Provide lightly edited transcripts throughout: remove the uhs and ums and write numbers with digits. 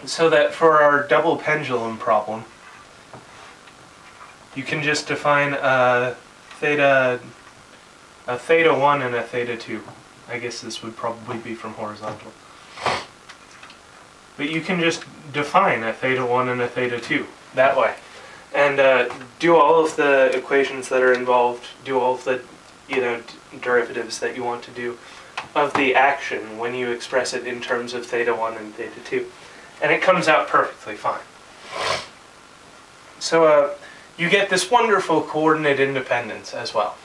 So that for our double pendulum problem, you can just define a theta 1 and a theta 2. I guess this would probably be from horizontal. But you can just define a theta 1 and a theta 2 that way. And do all of the equations that are involved, do all of the derivatives that you want to do of the action when you express it in terms of theta 1 and theta 2. And it comes out perfectly fine. So you get this wonderful coordinate independence as well.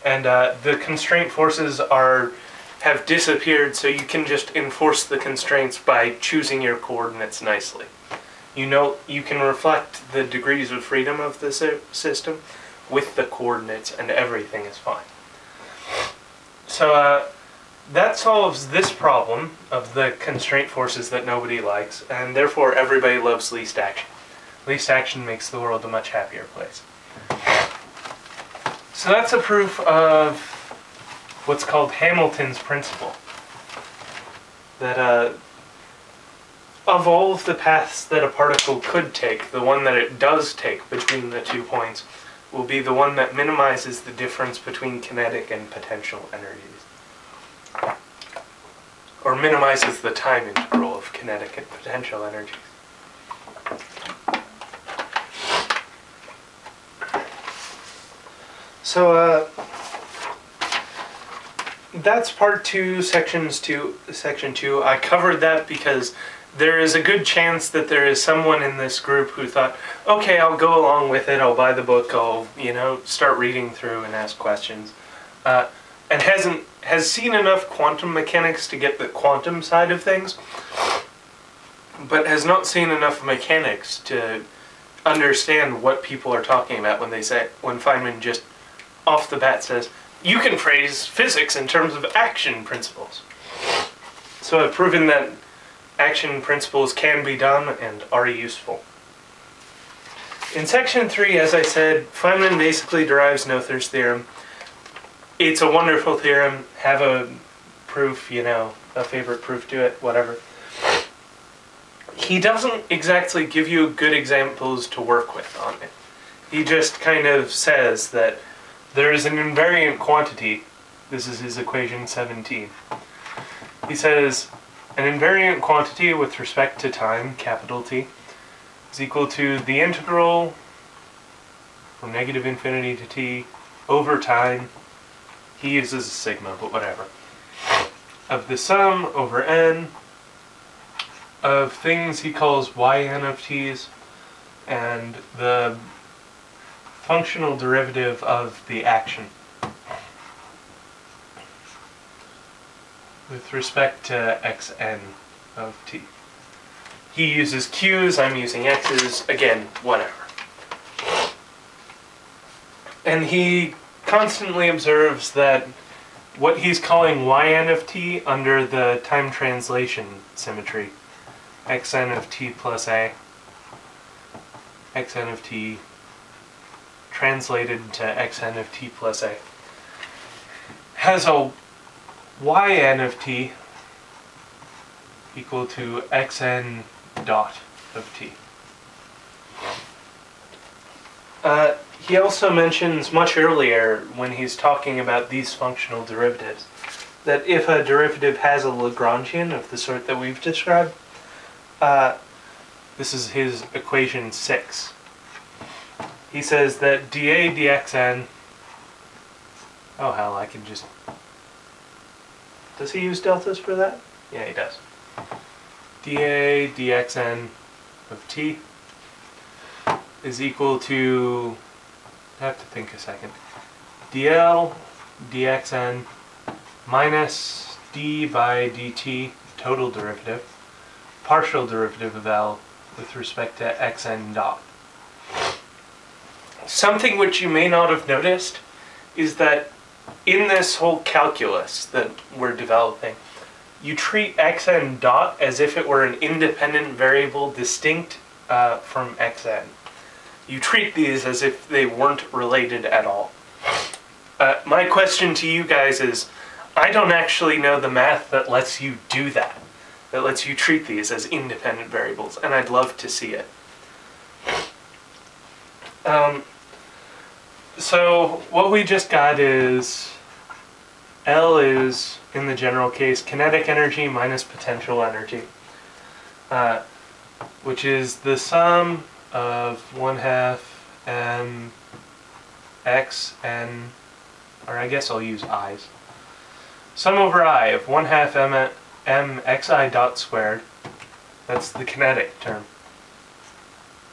And the constraint forces have disappeared, so you can just enforce the constraints by choosing your coordinates nicely. You can reflect the degrees of freedom of the system with the coordinates, and everything is fine. So that solves this problem of the constraint forces that nobody likes, and therefore everybody loves least action. Least action makes the world a much happier place. So that's a proof of what's called Hamilton's principle. That of all of the paths that a particle could take, the one that it does take between the 2 points will be the one that minimizes the difference between kinetic and potential energies. Or minimizes the time integral of kinetic and potential energies. So that's part 2, section 2. I covered that because there is a good chance that there is someone in this group who thought, okay, I'll go along with it, I'll buy the book, I'll start reading through and ask questions, and has seen enough quantum mechanics to get the quantum side of things, but has not seen enough mechanics to understand what people are talking about when Feynman just off the bat says, you can phrase physics in terms of action principles. So I've proven that action principles can be done and are useful. In section 3, as I said, Feynman basically derives Noether's theorem. It's a wonderful theorem. Have a proof, a favorite proof to it, whatever. He doesn't exactly give you good examples to work with on it. He just kind of says that there is an invariant quantity. This is his equation 17. He says, an invariant quantity with respect to time, capital T, is equal to the integral from negative infinity to t over time. He uses a sigma, but whatever. Of the sum over n of things he calls yn of t's, and the functional derivative of the action with respect to xn of t. He uses q's, I'm using x's, again, whatever. And he constantly observes that what he's calling yn of t under the time translation symmetry, xn of t plus a, xn of t translated to xn of t plus a, has a yn of t equal to xn dot of t. He also mentions much earlier, when he's talking about these functional derivatives, that if a derivative has a Lagrangian of the sort that we've described, this is his equation 6. He says that dA dxn, oh hell, I can just, does he use deltas for that? Yeah, he does. dA dxn of t is equal to, I have to think a second, dl dxn minus d by dt, total derivative, partial derivative of L with respect to xn dot. Something which you may not have noticed is that in this whole calculus that we're developing, you treat xn dot as if it were an independent variable distinct from xn. You treat these as if they weren't related at all. My question to you guys is, I don't actually know the math that lets you do that. that lets you treat these as independent variables, and I'd love to see it. So what we just got is L is, in the general case, kinetic energy minus potential energy, which is the sum of 1/2 m x n, or I guess I'll use i's. Sum over I of 1/2 m xi dot squared. That's the kinetic term.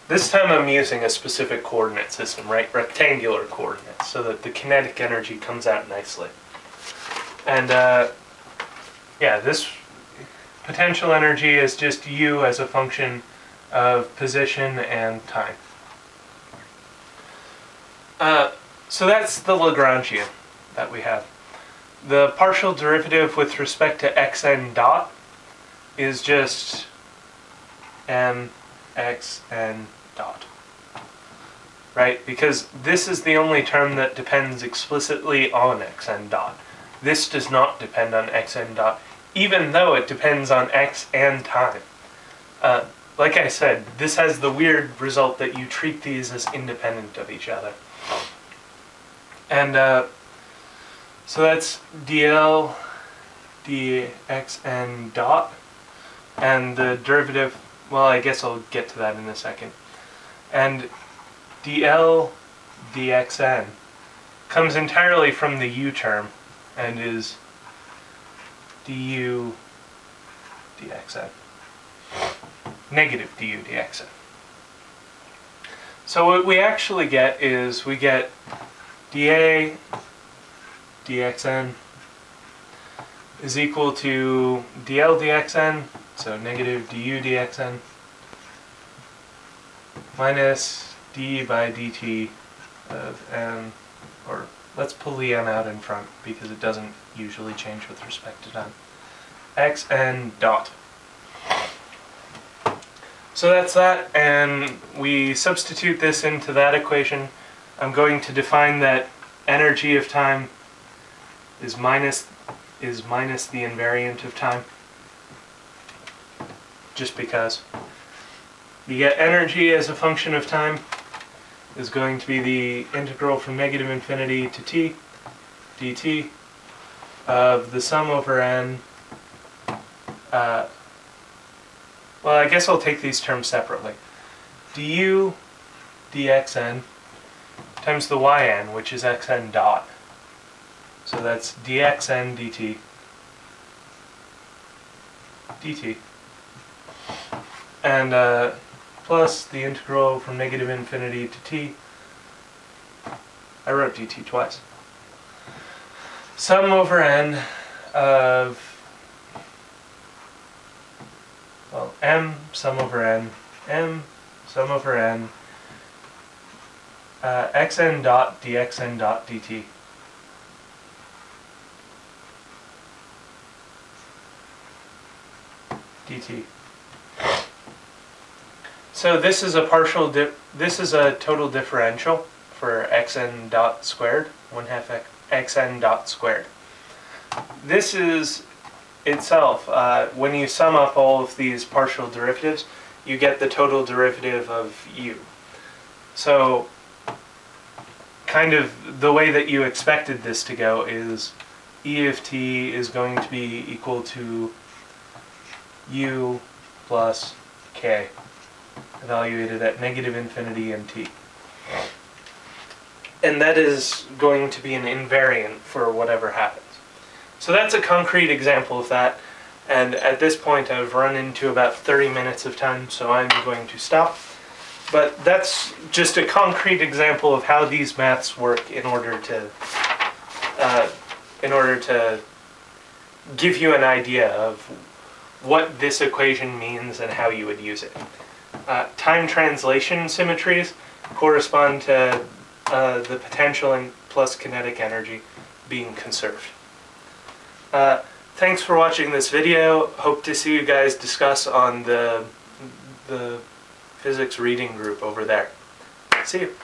This time I'm using a specific coordinate system, right? Rectangular coordinates, so that the kinetic energy comes out nicely. And yeah, this potential energy is just u as a function of position and time. So that's the Lagrangian that we have. The partial derivative with respect to xn dot is just m xn dot. Right? Because this is the only term that depends explicitly on xn dot. This does not depend on xn dot, even though it depends on x and time. Like I said, this has the weird result that you treat these as independent of each other. And so that's dl dxn dot, and the derivative, well, I guess I'll get to that in a second. And dl dxn comes entirely from the u term and is du dxn, negative du dxn. So what we actually get is we get dA dxn is equal to dl dxn, so negative du dxn, minus d by dt of m, or let's pull the m out in front because it doesn't usually change with respect to time, xn dot. So that's that, and we substitute this into that equation. I'm going to define that energy of time is minus the invariant of time, just because. You get energy as a function of time is going to be the integral from negative infinity to t dt of the sum over n. Well, I guess I'll take these terms separately. Du dxn times the yn, which is xn dot. So that's dxn dt dt. And plus the integral from negative infinity to t. I wrote dt twice. Sum over n of, well, m sum over n, m sum over n, xn dot dxn dot dt. dt. So this is a total differential for xn dot squared, 1/2 xn dot squared. This is itself, when you sum up all of these partial derivatives, you get the total derivative of u. So kind of the way that you expected this to go is E of t is going to be equal to u plus k, evaluated at negative infinity and t. And that is going to be an invariant for whatever happens. So that's a concrete example of that, and at this point I've run into about 30 minutes of time, so I'm going to stop. But that's just a concrete example of how these maths work in order to give you an idea of what this equation means and how you would use it. Time translation symmetries correspond to the potential and plus kinetic energy being conserved. Thanks for watching this video. Hope to see you guys discuss on the physics reading group over there. See you.